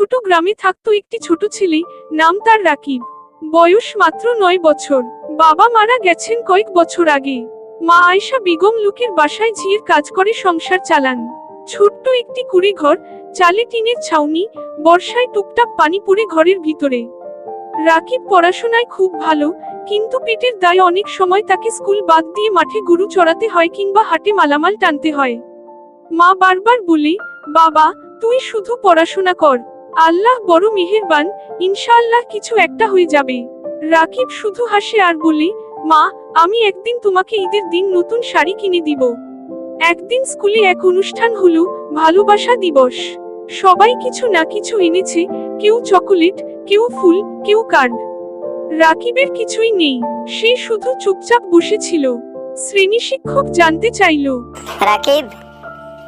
ছোট গ্রামে থাকতো একটি ছোট ছেলে, নাম তার রাকিব। বয়স মাত্র 9 বছর। বাবা মারা গেছেন কয়েক বছর আগে। মা আয়েশা বেগম লোকের বাসায় ঝিয়ের কাজ করে সংসার চালান। ছোট্ট একটি কুড়ে ঘর, চালে টিনের ছাউনি, বর্ষায় টুপটাপ পানি পড়ে ঘরের ভিতরে। রাকিব পড়াশোনায় খুব ভালো, কিন্তু পেটের দায়ে অনেক সময় তাকে স্কুল বাদ দিয়ে মাঠে গরু চড়াতে হয় কিংবা হাটে মালামাল টানতে হয়। মা বারবার বলে, বাবা, তুই শুধু পড়াশোনা কর, আল্লাহ বড় মেহেরবান, ইনশাআল্লাহ কিছু একটা হয়ে যাবে। রাকিব শুধু হাসে আর বলে, মা, আমি একদিন তোমাকে ঈদের দিন নতুন শাড়ি কিনে দিব। একদিন স্কুলে এক অনুষ্ঠান হলো, ভালোবাসা দিবস। সবাই কিছু না কিছু এনেছে, কেউ চকোলেট, কেউ ফুল, কেউ কার্ড। রাকিবের কিছুই নেই, সে শুধু চুপচাপ বসেছিল। শ্রেণী শিক্ষক জানতে চাইল, রাকিব,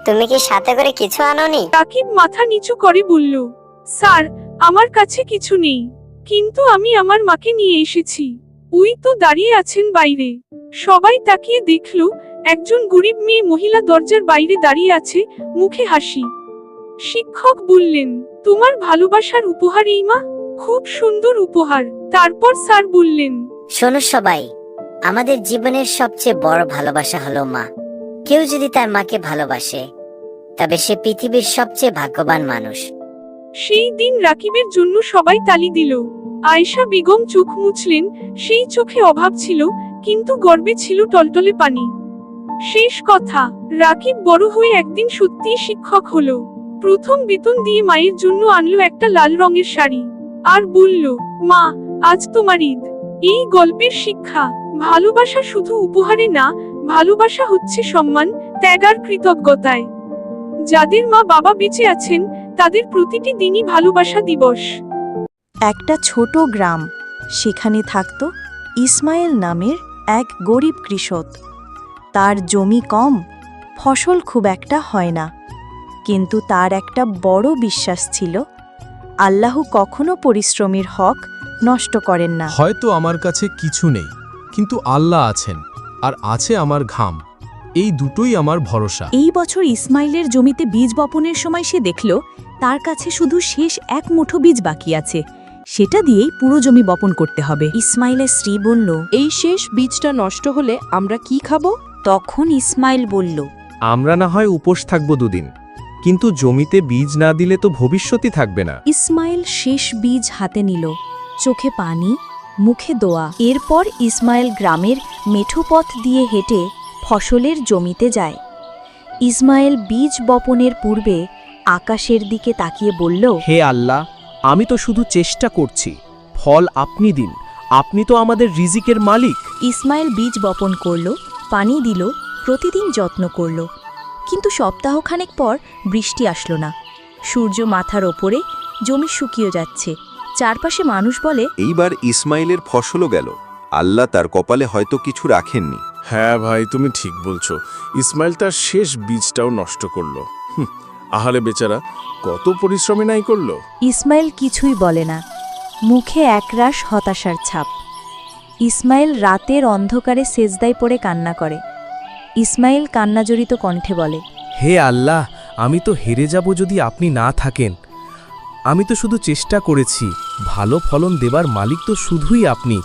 তুমি কি সাথে করে কিছু আনোনি? রাকিব মাথা নিচু করে বলল, স্যার, আমার কাছে কিছু নেই, কিন্তু আমি আমার মাকে নিয়ে এসেছি। ওই তো দাঁড়িয়ে আছেন বাইরে। সবাই তাকিয়ে দেখল, একজন গরিব মেয়ে মহিলা দরজার বাইরে দাঁড়িয়ে আছে, মুখে হাসি। শিক্ষক বললেন, তোমার ভালোবাসার উপহার এই মা? খুব সুন্দর উপহার। তারপর স্যার বললেন, শোনো সবাই, আমাদের জীবনের সবচেয়ে বড় ভালোবাসা হলো মা। কেউ যদি তার মাকে ভালোবাসে, তবে সে পৃথিবীর সবচেয়ে ভাগ্যবান মানুষ। সেই দিন রাকিবের জন্য সবাই তালি দিল। আয়েশা বেগম চোখ মুছলেন, সেই চোখে অভাব ছিল, কিন্তু গর্বে ছিল টলটলে পানি। শেষ কথা, রাকিব বড় হয়ে একদিন সত্যিই শিক্ষক হলো। প্রথম বেতন দিয়ে মায়ের জন্য আনলো একটা লাল রঙের শাড়ি, আর বলল, মা, আজ তোমার ঈদ। এই গল্পের শিক্ষা, ভালোবাসা শুধু উপহারে না, ভালোবাসা হচ্ছে সম্মান, ত্যাগ আর কৃতজ্ঞতায়। যাদের মা বাবা বেঁচে আছেন, তাদের প্রতিটি দিনই ভালোবাসা দিবস। একটা ছোট গ্রাম, সেখানে থাকত ইসমাইল নামের এক গরিব কৃষক। তার জমি কম, ফসল খুব একটা হয় না, কিন্তু তার একটা বড় বিশ্বাস ছিল, আল্লাহ কখনো পরিশ্রমীর হক নষ্ট করেন না। হয়তো আমার কাছে কিছু নেই, কিন্তু আল্লাহ আছেন, আর আছে আমার ঘাম। এই দুটোই আমার ভরসা। এই বছর ইসমাইলের জমিতে বীজ বপনের সময় সে দেখল, তার কাছে শুধু শেষ এক মুঠো বীজ বাকি আছে। সেটা দিয়েই পুরো জমি বপন করতে হবে। ইসমাইলের স্ত্রী বলল, এই শেষ বীজটা নষ্ট হলে আমরা কি খাবো? তখন ইসমাইল বলল, আমরা না হয় উপোস থাকব দুদিন, কিন্তু জমিতে বীজ না দিলে তো ভবিষ্যৎই থাকবে না। ইসমাইল শেষ বীজ হাতে নিল, চোখে পানি, মুখে দোয়া। এরপর ইসমাইল গ্রামের মেঠো পথ দিয়ে হেঁটে ফসলের জমিতে যায়। ইসমাইল বীজ বপনের পূর্বে আকাশের দিকে তাকিয়ে বলল, হে আল্লাহ, আমি তো শুধু চেষ্টা করছি, ফল আপনি দিন, আপনি তো আমাদের রিজিকের মালিক। ইসমাইল বীজ বপন করল, পানি দিল, প্রতিদিন যত্ন করল। কিন্তু সপ্তাহখানেক পর বৃষ্টি আসলো না। সূর্য মাথার ওপরে, জমি শুকিয়ে যাচ্ছে। চারপাশে মানুষ বলে, এইবার ইসমাইলের ফসলও গেল, আল্লাহ তার কপালে হয়তো কিছু রাখেননি। হ্যাঁ ভাই, তুমি ঠিক বলছো। ইসমাইল তার শেষ বীজটাও নষ্ট করলো। আহারে বেচারা, কত পরিশ্রমী নাই করলো। ইসমাইল কিছুই বলে না, মুখে একরাশ হতাশার ছাপ। ইসমাইল রাতের অন্ধকারে সেজদায় পড়ে কান্না করে। ইসমাইল কান্নাজড়িত কণ্ঠে বলে, হে আল্লাহ, আমি তো হেরে যাব যদি আপনি না থাকেন। আমি তো শুধু চেষ্টা করেছি, ভালো ফলন দেবার মালিক তো শুধুই আপনি।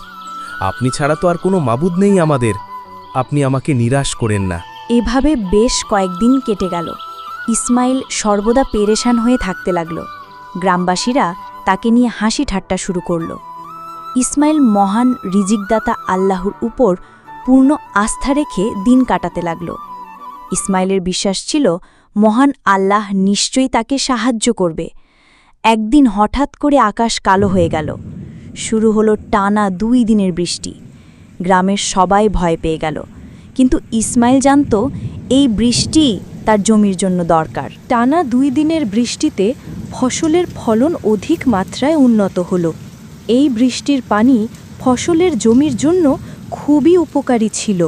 আপনি ছাড়া তো আর কোনো মাবুদ নেই আমাদের। আপনি আমাকে নিরাশ করেন না। এভাবে বেশ কয়েকদিন কেটে গেল। ইসমাইল সর্বদা পেরেশান হয়ে থাকতে লাগল। গ্রামবাসীরা তাকে নিয়ে হাসি ঠাট্টা শুরু করল। ইসমাইল মহান রিজিকদাতা আল্লাহর উপর পূর্ণ আস্থা রেখে দিন কাটাতে লাগল। ইসমাইলের বিশ্বাস ছিল, মহান আল্লাহ নিশ্চয়ই তাকে সাহায্য করবে। একদিন হঠাৎ করে আকাশ কালো হয়ে গেল। শুরু হলো টানা 2 দিনের বৃষ্টি। গ্রামের সবাই ভয় পেয়ে গেল, কিন্তু ইসমাইল জানত এই বৃষ্টি তার জমির জন্য দরকার। টানা 2 দিনের বৃষ্টিতে ফসলের ফলন অধিক মাত্রায় উন্নত হল। এই বৃষ্টির পানি ফসলের জমির জন্য খুবই উপকারী ছিল।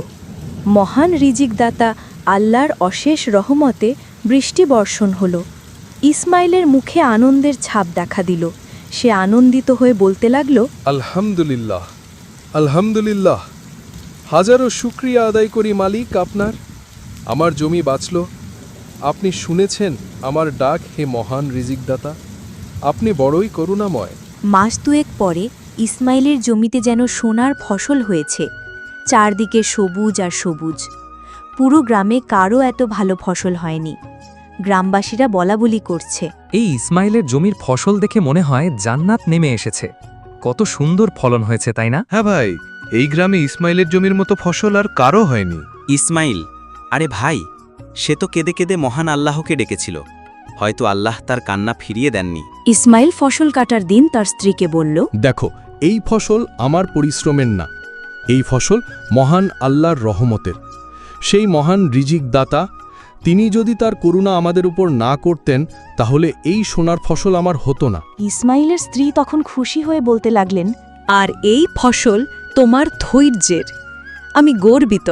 মহান রিজিকদাতা আল্লাহর অশেষ রহমতে বৃষ্টি বর্ষণ হল। ইসমাইলের মুখে আনন্দের ছাপ দেখা দিল। সে আনন্দিত হয়ে বলতে লাগল, আলহামদুলিল্লাহ, আলহামদুলিল্লাহ, হাজারো শুকরিয়া আদায় করি মালিক আপনার। আমার জমি বাঁচল। আপনি শুনেছেন আমার ডাক, হে মহান রিজিকদাতা। আপনি বড়ই করুণাময়। মাস দুয়েক পরে ইসমাইলের জমিতে যেন সোনার ফসল হয়েছে, চারদিকে সবুজ আর সবুজ। পুরো গ্রামে কারও এত ভালো ফসল হয়নি। গ্রামবাসীরা বলাবলি করছে, এই ইসমাইলের জমির ফসল দেখে মনে হয় জান্নাত নেমে এসেছে। কত সুন্দর ফলন হয়েছে, তাই না? হ্যাঁ ভাই, এই গ্রামে ইসমাইলের জমির মতো ফসল আর কারও হয়নি। ইসমাইল, আরে ভাই, সে তো কেঁদে কেঁদে মহান আল্লাহকে ডেকেছিল। হয়তো আল্লাহ তার কান্না ফিরিয়ে দেননি। ইসমাইল ফসল কাটার দিন তার স্ত্রীকে বলল, দেখো, এই ফসল আমার পরিশ্রমের না, এই ফসল মহান আল্লাহর রহমতের। সেই মহান রিজিক দাতা, তিনি যদি তার করুণা আমাদের উপর না করতেন তাহলে এই সোনার ফসল আমার হতো না। ইসমাইলের স্ত্রী তখন খুশি হয়ে বলতে লাগলেন, আর এই ফসল তোমার ধৈর্যের। আমি গর্বিত,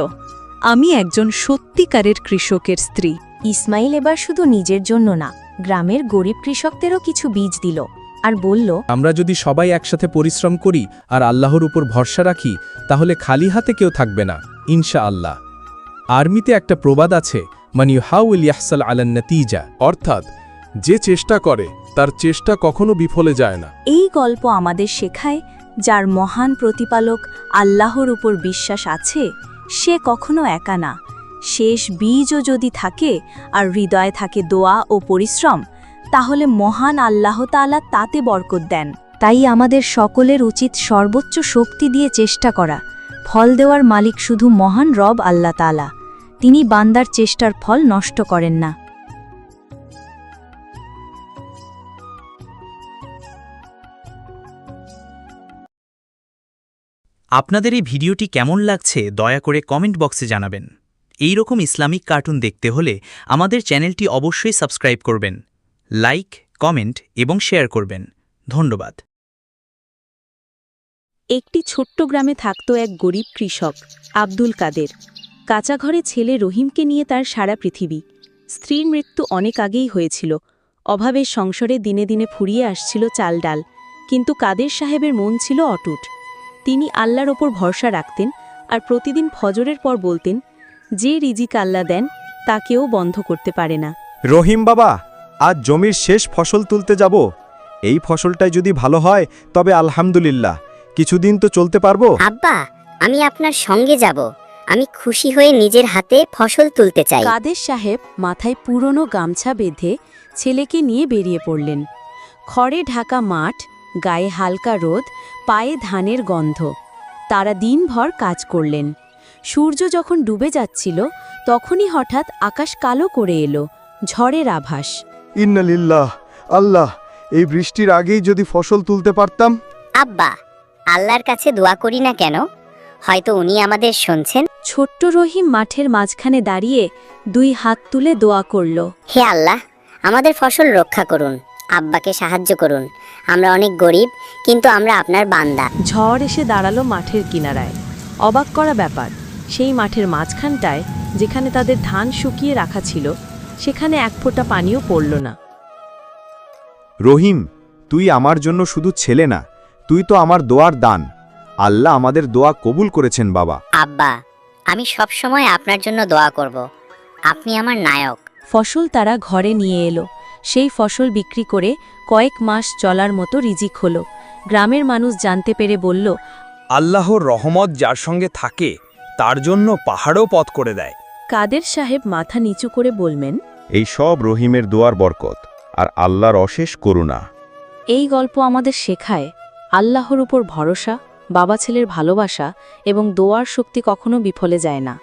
আমি একজন সত্যিকারের কৃষকের স্ত্রী। ইসমাইল এবার শুধু নিজের জন্য না, গ্রামের গরিব কৃষকদেরও কিছু বীজ দিল আর বলল, আমরা যদি সবাই একসাথে পরিশ্রম করি আর আল্লাহর উপর ভরসা রাখি, তাহলে খালি হাতে কেউ থাকবে না, ইনশাআল্লাহ। আর্মিতে একটা প্রবাদ আছে, মান ইউহাউল ইয়াহসাল আলান নাতিজা, অর্থাৎ যে চেষ্টা করে তার চেষ্টা কখনো বিফলে যায় না। এই গল্প আমাদের শেখায়, যার মহান প্রতিপালক আল্লাহর উপর বিশ্বাস আছে, সে কখনো একা না। শেষ বীজও যদি থাকে আর হৃদয়ে থাকে দোয়া ও পরিশ্রম, তাহলে মহান আল্লাহ তাআলা তাতে বরকত দেন। তাই আমাদের সকলের উচিত সর্বোচ্চ শক্তি দিয়ে চেষ্টা করা। ফল দেওয়ার মালিক শুধু মহান রব আল্লাহ তাআলা, তিনি বান্দার চেষ্টার ফল নষ্ট করেন না। আপনাদের এই ভিডিওটি কেমন লাগছে দয়া করে কমেন্ট বক্সে জানাবেন। এই রকম ইসলামিক কার্টুন দেখতে হলে আমাদের চ্যানেলটি অবশ্যই সাবস্ক্রাইব করবেন, লাইক, কমেন্ট এবং শেয়ার করবেন। ধন্যবাদ। একটি ছোট্ট গ্রামে থাকত এক গরিব কৃষক, আব্দুল কাদের। কাঁচা ঘরে ছেলে রহিমকে নিয়ে তার সারা পৃথিবী। স্ত্রীর মৃত্যু অনেক আগেই হয়েছিল। অভাবের সংসারে দিনে দিনে ফুরিয়ে আসছিল চাল ডাল, কিন্তু কাদের সাহেবের মন ছিল অটুট। তিনি আল্লাহর ওপর ভরসা রাখতেন আর প্রতিদিন ফজরের পর বলতেন, যে রিজিক আল্লাহ দেন তা কেউ বন্ধ করতে পারে না। রহিম বাবা, আজ জমির শেষ ফসল তুলতে যাব। এই ফসলটাই যদি ভালো হয় তবে আলহামদুলিল্লাহ, কিছুদিন তো চলতে পারবো। আব্বা, আমি আপনার সঙ্গে যাব। আমি খুশি হয়ে নিজের হাতে ফসল তুলতে চাই। কাদের সাহেব মাথায় পুরনো গামছা বেঁধে ছেলেকে নিয়ে বেরিয়ে পড়লেন। খড়ে ঢাকা মাঠ, গায়ে হালকা রোদ, পায়ে ধানের গন্ধ। তারা দিনভর কাজ করলেন। সূর্য যখন ডুবে যাচ্ছিল তখনই হঠাৎ আকাশ কালো করে এলো, ঝড়ের আভাস। ইন্নালিল্লাহ, আল্লাহ, এই বৃষ্টির আগেই যদি ফসল তুলতে পারতাম। আব্বা, আল্লাহর কাছে দোয়া করি না কেন? হয়তো উনি আমাদের শুনছেন। ছোট্ট রহিম মাঠের মাঝখানে দাঁড়িয়ে 2 হাত তুলে দোয়া করল, হে আল্লাহ, আমাদের ফসল রক্ষা করুন, আব্বাকে সাহায্য করুন। আমরা অনেক গরিব, কিন্তু আমরা আপনার বান্দা। ঝড় এসে দাঁড়ালো মাঠের কিনারায়। অবাক করা ব্যাপার, সেই মাঠের মাঝখানটায় যেখানে তাদের ধান শুকিয়ে রাখা ছিল, সেখানে এক ফোঁটা পানিও পড়ল না। রহিম, তুই আমার জন্য শুধু ছেলে না, তুই তো আমার দোয়ার দান। আল্লাহ আমাদের দোয়া কবুল করেছেন বাবা। আব্বা, আমি সব সময় আপনার জন্য দোয়া করব। আপনি আমার নায়ক। ফসল তারা ঘরে নিয়ে এলো। সেই ফসল বিক্রি করে কয়েক মাস চলার মতো রিজিক হলো। গ্রামের মানুষ জানতে পেরে বলল, আল্লাহর রহমত যার সঙ্গে থাকে তার জন্য পাহাড়ও পথ করে দেয়। কাদের সাহেব মাথা নিচু করে বলবেন, এই সব রহিমের দোয়ার বরকত আর আল্লাহর অশেষ করুণা। এই গল্প আমাদের শেখায়, আল্লাহর উপর ভরসা, বাবা ছেলের ভালোবাসা এবং দোয়ার শক্তি কখনো বিফলে যায় না।